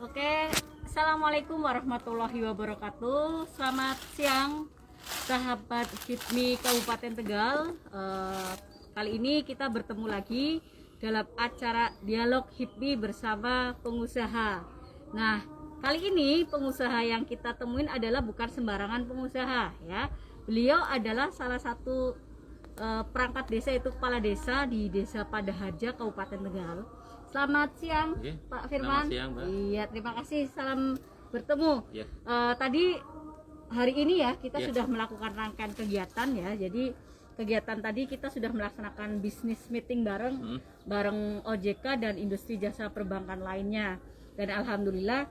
Oke, Assalamualaikum warahmatullahi wabarakatuh. Selamat siang, sahabat HIPMI Kabupaten Tegal. Kali ini kita bertemu lagi dalam acara dialog HIPMI bersama pengusaha. Nah, kali ini pengusaha yang kita temuin adalah bukan sembarangan pengusaha, ya. Beliau adalah salah satu perangkat desa, itu kepala desa di Desa Padaharja, Kabupaten Tegal. Selamat siang, Oke, Pak Firman. selamat siang, Mbak. Iya, terima kasih. Salam bertemu. Ya. Tadi hari ini ya kita Ya. sudah melakukan rangkaian kegiatan ya. Jadi kegiatan tadi kita sudah melaksanakan bisnis meeting bareng OJK dan industri jasa perbankan lainnya. Dan alhamdulillah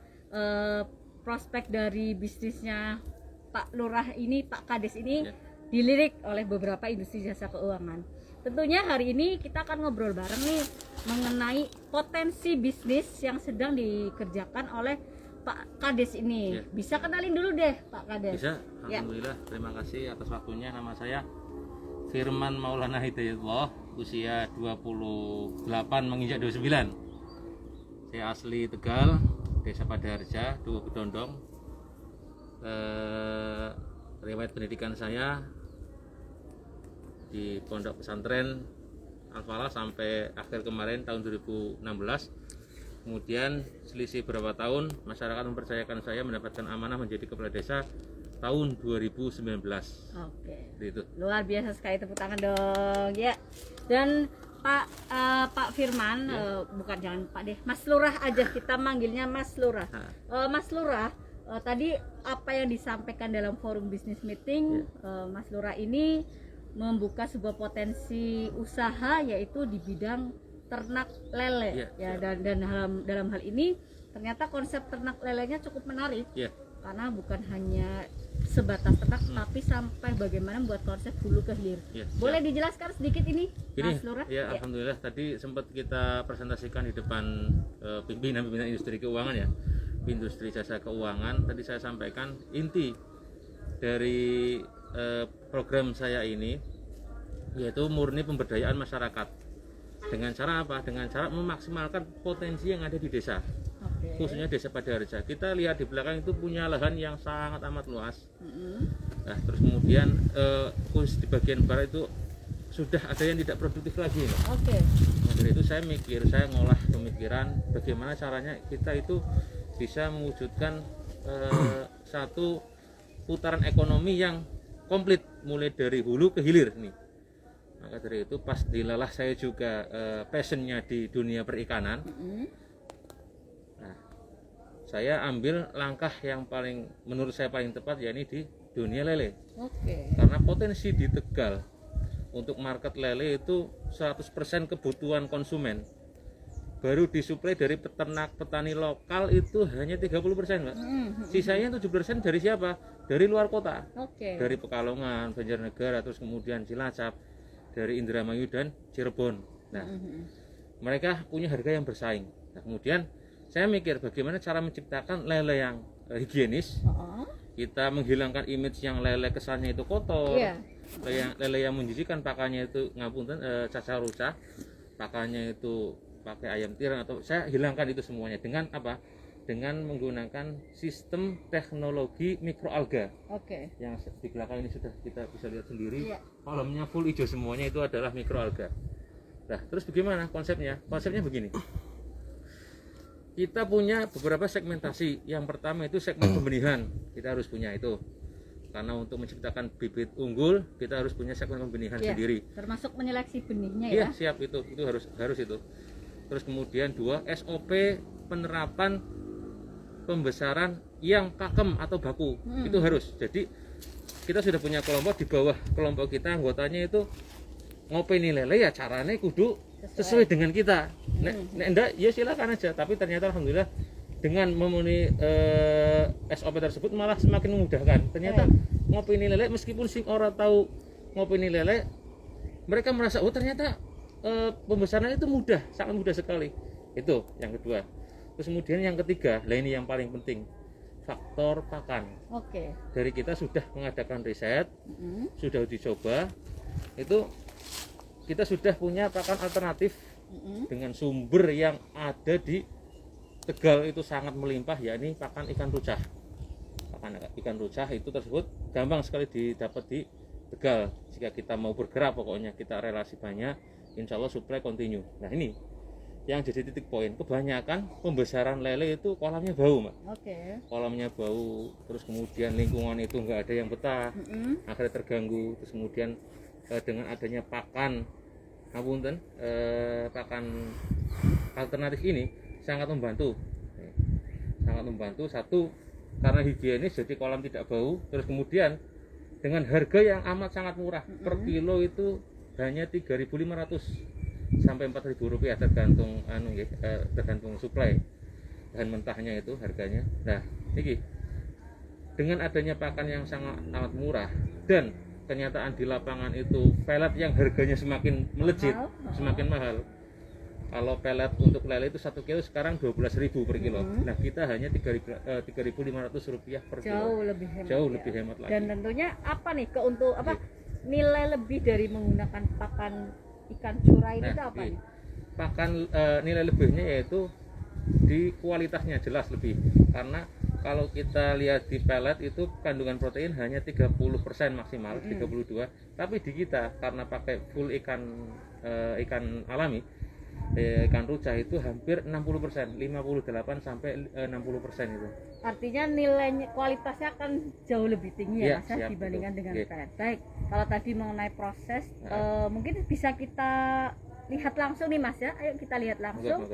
prospek dari bisnisnya Pak Lurah ini, Pak Kades ini Ya. dilirik oleh beberapa industri jasa keuangan. Tentunya hari ini kita akan ngobrol bareng nih mengenai potensi bisnis yang sedang dikerjakan oleh Pak Kades ini. Ya. Bisa kenalin dulu deh Pak Kades. Bisa, Ya. alhamdulillah. Terima kasih atas waktunya. Nama saya Firman Maulana Hidayatullah, usia 28 menginjak 29. Saya asli Tegal, Desa Padaharja, Dukuh Bedondong. Riwayat pendidikan saya di Pondok Pesantren Al-Falah sampai akhir kemarin tahun 2016. Kemudian selisih beberapa tahun masyarakat mempercayakan saya mendapatkan amanah menjadi kepala desa tahun 2019. Oke. Seperti itu. Luar biasa sekali, tepuk tangan dong ya. Dan Pak Firman, Ya. bukan, jangan Pak deh, Mas Lurah aja, kita manggilnya Mas Lurah. Mas Lurah, tadi apa yang disampaikan dalam forum business meeting, Mas Lurah ini membuka sebuah potensi usaha yaitu di bidang ternak lele, Ya. dan dalam hal ini ternyata konsep ternak lelenya cukup menarik. Ya. Karena bukan hanya sebatas ternak, tapi sampai bagaimana membuat konsep hulu ke hilir. Ya, Boleh dijelaskan sedikit ini, Gini, Mas Lurah? ya, alhamdulillah tadi sempat kita presentasikan di depan pimpinan industri keuangan ya, industri jasa keuangan. Tadi saya sampaikan inti dari program saya ini yaitu murni pemberdayaan masyarakat. Dengan cara apa? Dengan cara memaksimalkan potensi yang ada di desa, Oke. khususnya Desa Padaharja. Kita lihat di belakang itu punya lahan yang sangat amat luas. Nah, terus kemudian khusus di bagian barat itu sudah ada yang tidak produktif lagi. Oke. Nah, dari itu saya ngolah pemikiran bagaimana caranya kita itu bisa mewujudkan satu putaran ekonomi yang komplit mulai dari hulu ke hilir nih. Maka dari itu pas dilelah saya juga passionnya di dunia perikanan. Nah, saya ambil langkah yang paling menurut saya paling tepat, yakni di dunia lele. Oke. Karena potensi di Tegal untuk market lele itu 100% kebutuhan konsumen. Baru disuplai dari peternak petani lokal itu hanya 30%, Mbak. Sisanya 7% dari siapa? Dari luar kota. Oke. Dari Pekalongan, Banjarnegara, terus kemudian Cilacap, dari Indramayu dan Cirebon. Nah, mereka punya harga yang bersaing. Nah, kemudian saya mikir bagaimana cara menciptakan lele yang higienis. Kita menghilangkan image yang lele kesannya itu kotor. Iya. Lele yang menjijikan, pakannya itu ngapunten cacar rucah, pakannya itu pakai ayam tiram, atau saya hilangkan itu semuanya dengan apa? Dengan menggunakan sistem teknologi mikroalga. Oke. Yang di belakang ini sudah kita bisa lihat sendiri. Iya. Kolamnya full hijau semuanya, itu adalah mikroalga. Nah, terus bagaimana konsepnya? Konsepnya begini. Kita punya beberapa segmentasi. Yang pertama itu segmen pembenihan. Kita harus punya itu. Karena untuk menciptakan bibit unggul, kita harus punya segmen pembenihan Iya. sendiri. Termasuk menyeleksi benihnya ya. Iya, siap itu harus itu. Terus kemudian 2, SOP penerapan pembesaran yang pakem atau baku. Itu harus. Jadi kita sudah punya kelompok, di bawah kelompok kita anggotanya itu ngopeni lele ya caranya kudu sesuai dengan kita. Nek enggak ya silakan aja, tapi ternyata alhamdulillah dengan memenuhi SOP tersebut malah semakin memudahkan. Ternyata ngopeni lele, meskipun sing ora tahu ngopeni lele, mereka merasa oh ternyata pembesaran itu mudah, sangat mudah sekali. Itu yang kedua. Terus kemudian yang ketiga, lah ini yang paling penting, faktor pakan. Oke. Dari kita sudah mengadakan riset, sudah dicoba, itu kita sudah punya pakan alternatif dengan sumber yang ada di Tegal itu sangat melimpah, yakni pakan ikan rucah. Pakan ikan rucah itu tersebut gampang sekali didapat di Tegal. Jika kita mau bergerak, pokoknya kita relasi banyak, insya Allah supply continue. Nah ini yang jadi titik poin, kebanyakan pembesaran lele itu kolamnya bau, Mbak. Kolamnya bau, terus kemudian lingkungan itu nggak ada yang betah, akhirnya terganggu. Terus kemudian dengan adanya pakan pakan alternatif ini sangat membantu. Satu, karena higienis, jadi kolam tidak bau. Terus kemudian dengan harga yang amat sangat murah, per kilo itu hanya 3.500 sampai 4.000 rupiah, tergantung supply bahan mentahnya itu harganya. Nah ini dengan adanya pakan yang sangat amat murah dan kenyataan di lapangan itu pelet yang harganya semakin melejit, semakin mahal. Kalau pelet untuk lele itu 1 kilo sekarang 12.000 per kilo. Nah kita hanya 3.500 rupiah per kilo. Jauh lebih hemat lagi. Dan tentunya apa nih nilai lebih dari menggunakan pakan ikan curah ini itu apa nih? Pakan nilai lebihnya yaitu di kualitasnya jelas lebih, karena kalau kita lihat di pelet itu kandungan protein hanya 30% maksimal, 32, tapi di kita karena pakai full ikan alami, ikan rucah itu hampir 60%, 58 sampai 60% itu. Artinya nilainya, kualitasnya akan jauh lebih tinggi ya, Mas, siap, dibandingkan dengan pelet. Baik, kalau tadi mengenai proses, mungkin bisa kita lihat langsung nih Mas ya. Ayo kita lihat langsung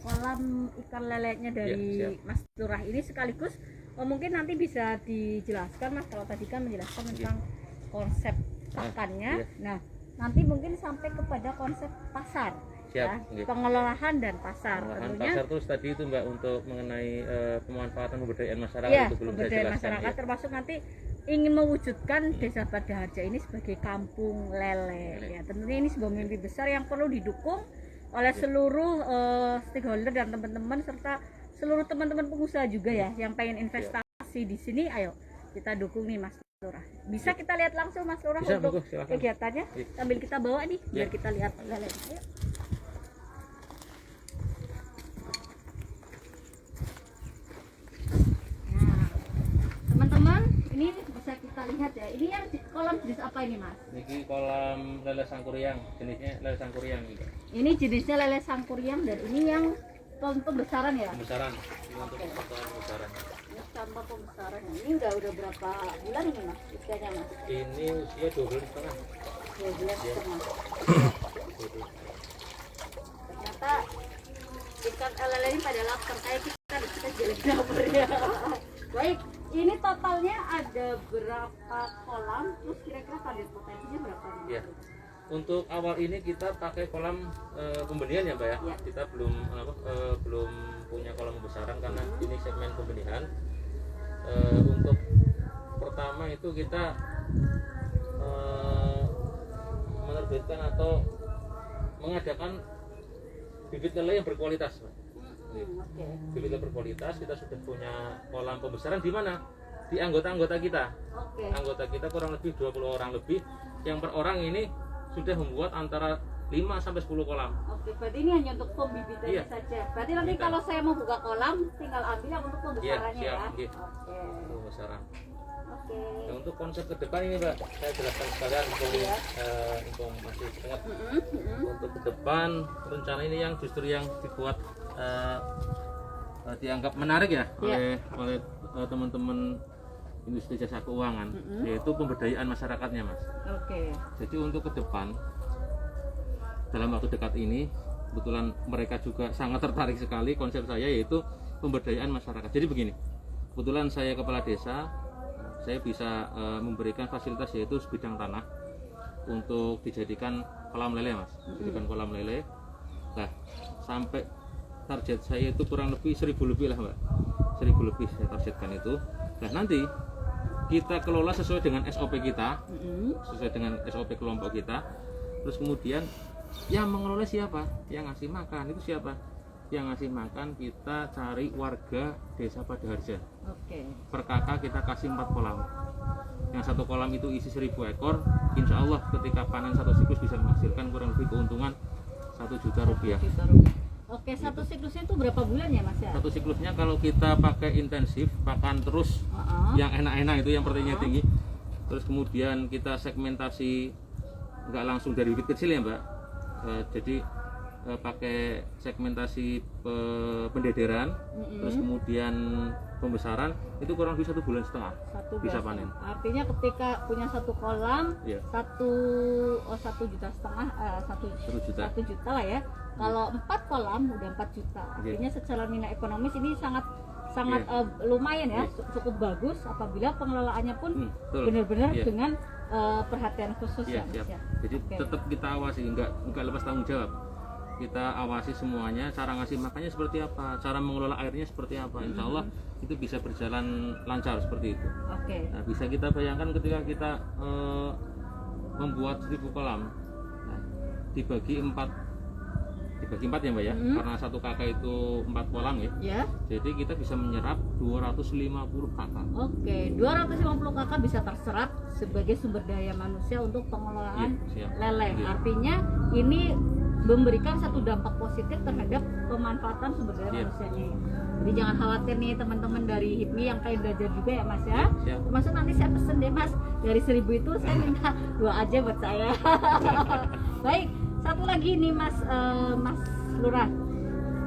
kolam ikan lelenya dari Mas Lurah ini, sekaligus mungkin nanti bisa dijelaskan Mas, kalau tadi kan menjelaskan tentang konsep pakannya. Nah nanti mungkin sampai kepada konsep pasar. Pengelolaan dan pasar. Pasar terus tadi itu Mbak, untuk mengenai pemanfaatan pemberdayaan masyarakat itu belum saya jelaskan. Masyarakat termasuk nanti ingin mewujudkan Desa Pada Harja ini sebagai kampung lele. Ya, tentunya ini sebuah mimpi besar yang perlu didukung oleh seluruh stakeholder dan teman-teman, serta seluruh teman-teman pengusaha juga ya yang pengen investasi di sini. Ayo kita dukung nih Mas Lurah. Bisa kita lihat langsung Mas Lurah untuk kegiatannya sambil kita bawa nih biar kita lihat lele. Ayo. Teman-teman, ini bisa kita lihat ya. Ini yang kolam jenis apa ini Mas? Ini kolam lele sangkuriang, jenisnya lele sangkuriang juga. Ini jenisnya lele sangkuriang, dan ini yang pembesaran ya? Pembesaran. Ini untuk pembesaran. Ini tambah pembesaran. Ini udah berapa bulan ini Mas? Usianya Mas? Ini usia 2 bulan setengah. 2 bulan setengah. Ternyata ikan lele ini pada lapar, kayak kita jelek dapur ya. Baik, ini totalnya ada berapa kolam, terus kira-kira target potensinya berapa? Ya, untuk awal ini kita pakai kolam pembenihan ya Mbak ya. Kita belum punya kolam pembesaran karena ini segmen pembenihan. Untuk pertama itu kita menerbitkan atau mengadakan bibit lele yang berkualitas, Mbak. Bibit lele berkualitas, kita sudah punya kolam pembesaran di mana? Di anggota-anggota kita. Anggota kita kurang lebih 20 orang lebih, yang per orang ini sudah membuat antara 5 sampai 10 kolam. Berarti ini hanya untuk pembibitannya saja. Berarti nanti kalau saya mau buka kolam, tinggal ambil yang untuk pembesarannya ya. Pembesaran. Nah, untuk konsep ke depan ini Mbak, saya jelaskan sekalian informasi setengah. Untuk ke depan rencana ini yang justru yang dibuat dianggap menarik ya oleh teman-teman industri jasa keuangan, yaitu pemberdayaan masyarakatnya Mas. Jadi untuk ke depan dalam waktu dekat ini, kebetulan mereka juga sangat tertarik sekali konsep saya, yaitu pemberdayaan masyarakat. Jadi begini, kebetulan saya kepala desa, saya bisa memberikan fasilitas yaitu sebidang tanah untuk dijadikan kolam lele Mas, dijadikan kolam lele. Nah, sampai target saya itu kurang lebih 1000 lebih lah Mbak, 1000 lebih saya targetkan itu. Nah nanti kita kelola sesuai dengan SOP kita, sesuai dengan SOP kelompok kita. Terus kemudian yang mengelola siapa? Yang ngasih makan itu siapa? Yang ngasih makan kita cari warga Desa Pada Harja. Per kakak kita kasih 4 kolam. Yang satu kolam itu isi 1000 ekor. Insya Allah ketika panen satu siklus bisa menghasilkan kurang lebih keuntungan 1 juta rupiah. Oke, satu siklusnya itu berapa bulan ya Mas ya? Satu siklusnya kalau kita pakai intensif, pakan terus yang enak-enak itu yang proteinnya tinggi. Terus kemudian kita segmentasi nggak langsung dari bibit kecil ya Mbak. Jadi pakai segmentasi pendederan, terus kemudian pembesaran itu kurang lebih 1,5 bulan bisa panen. Artinya ketika punya satu kolam, Iya. 1,5 juta, 1 juta lah ya. Kalau 4 kolam udah 4 juta. Artinya secara nilai ekonomis ini sangat lumayan ya, cukup bagus apabila pengelolaannya pun benar-benar dengan perhatian khusus ya. Jadi tetap kita awasi, nggak lepas tanggung jawab. Kita awasi semuanya, cara ngasih makannya seperti apa, cara mengelola airnya seperti apa. Insya Allah itu bisa berjalan lancar seperti itu. Nah, bisa kita bayangkan ketika kita membuat 1000 kolam, nah, dibagi 4 ya Mbak ya, karena satu kakak itu 4 kolam ya. Jadi kita bisa menyerap 250 kakak. 250 kakak bisa terserap sebagai sumber daya manusia untuk pengelolaan lele. Artinya ini memberikan satu dampak positif terhadap pemanfaatan sumber daya manusianya. Jadi jangan khawatir nih teman-teman dari HIPMI yang kayak belajar juga ya Mas ya. Termasuk nanti saya pesen deh Mas, dari 1000 itu saya minta 2 aja buat saya. Baik, satu lagi nih Mas Lurah.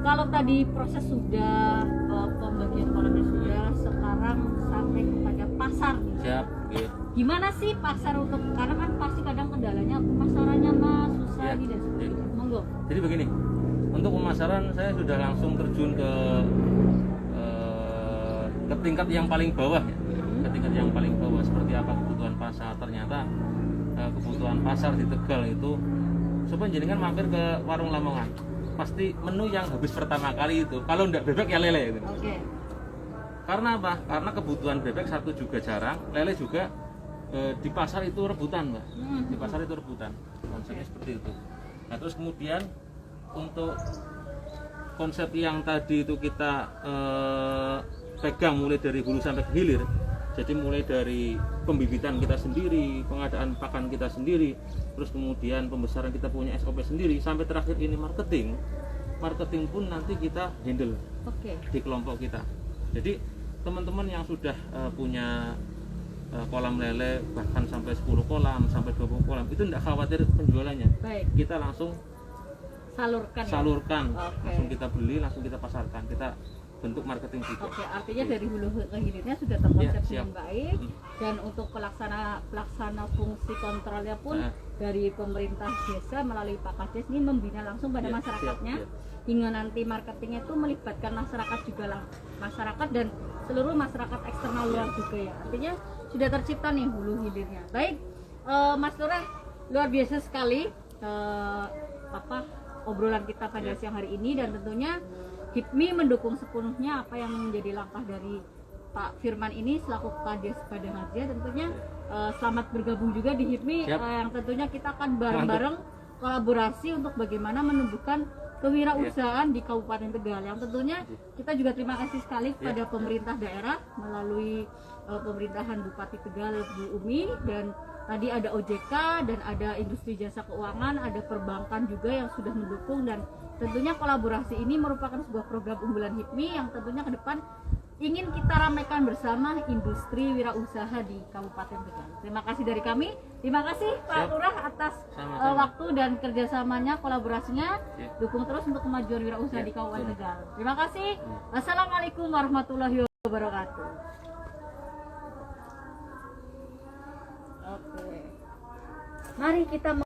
Kalau tadi proses sudah, pembagian kolamnya sudah, sekarang sampai kepada pasar nih. Gimana sih pasar untuk, karena kan pasti kadang kendalanya pemasarannya Mas, susah ini dan sebagainya. Monggo. Jadi begini, untuk pemasaran saya sudah langsung terjun ke tingkat yang paling bawah ya. Ke tingkat yang paling bawah, seperti apa kebutuhan pasar. Ternyata kebutuhan pasar di Tegal itu, coba jenengan mampir ke warung Lamongan, pasti menu yang habis pertama kali itu kalau enggak bebek ya lele gitu. Karena apa? Karena kebutuhan bebek satu juga jarang, lele juga di pasar itu rebutan Mbak. Di pasar itu rebutan, konsepnya seperti itu. Nah terus kemudian untuk konsep yang tadi itu kita pegang mulai dari hulu sampai ke hilir. Jadi mulai dari pembibitan kita sendiri, pengadaan pakan kita sendiri, terus kemudian pembesaran kita punya SOP sendiri, sampai terakhir ini marketing pun nanti kita handle di kelompok kita. Jadi teman-teman yang sudah punya kolam lele bahkan sampai 10 kolam, sampai 20 kolam, itu tidak khawatir penjualannya. Kita langsung salurkan. Langsung kita beli, langsung kita pasarkan, kita bentuk marketing juga. Artinya dari hulu ke hilirnya sudah terkonsep dengan baik, dan untuk pelaksana fungsi kontrolnya pun dari pemerintah desa melalui Pak Kades ini membina langsung pada masyarakatnya, hingga nanti marketingnya itu melibatkan masyarakat juga, masyarakat dan seluruh masyarakat eksternal luar juga ya. Artinya sudah tercipta nih hulu hilirnya. Baik, Mas Lurah, luar biasa sekali obrolan kita pada siang hari ini, dan tentunya HIPMI mendukung sepenuhnya apa yang menjadi langkah dari Pak Firman ini selaku Kades pada Harja. Tentunya selamat bergabung juga di HIPMI, yang tentunya kita akan bareng-bareng kolaborasi untuk bagaimana menumbuhkan kewirausahaan di Kabupaten Tegal. Yang tentunya kita juga terima kasih sekali kepada pemerintah daerah melalui pemerintahan Bupati Tegal Bu Umi, dan tadi ada OJK dan ada industri jasa keuangan, ada perbankan juga yang sudah mendukung, dan tentunya kolaborasi ini merupakan sebuah program unggulan HIPMI yang tentunya ke depan ingin kita ramaikan bersama industri wirausaha di Kabupaten Tegal. Terima kasih dari kami. Terima kasih Pak Lurah atas waktu dan kerjasamanya, kolaborasinya. Dukung terus untuk kemajuan wirausaha di Kabupaten Tegal. Terima kasih. Wassalamualaikum warahmatullahi wabarakatuh. Mari kita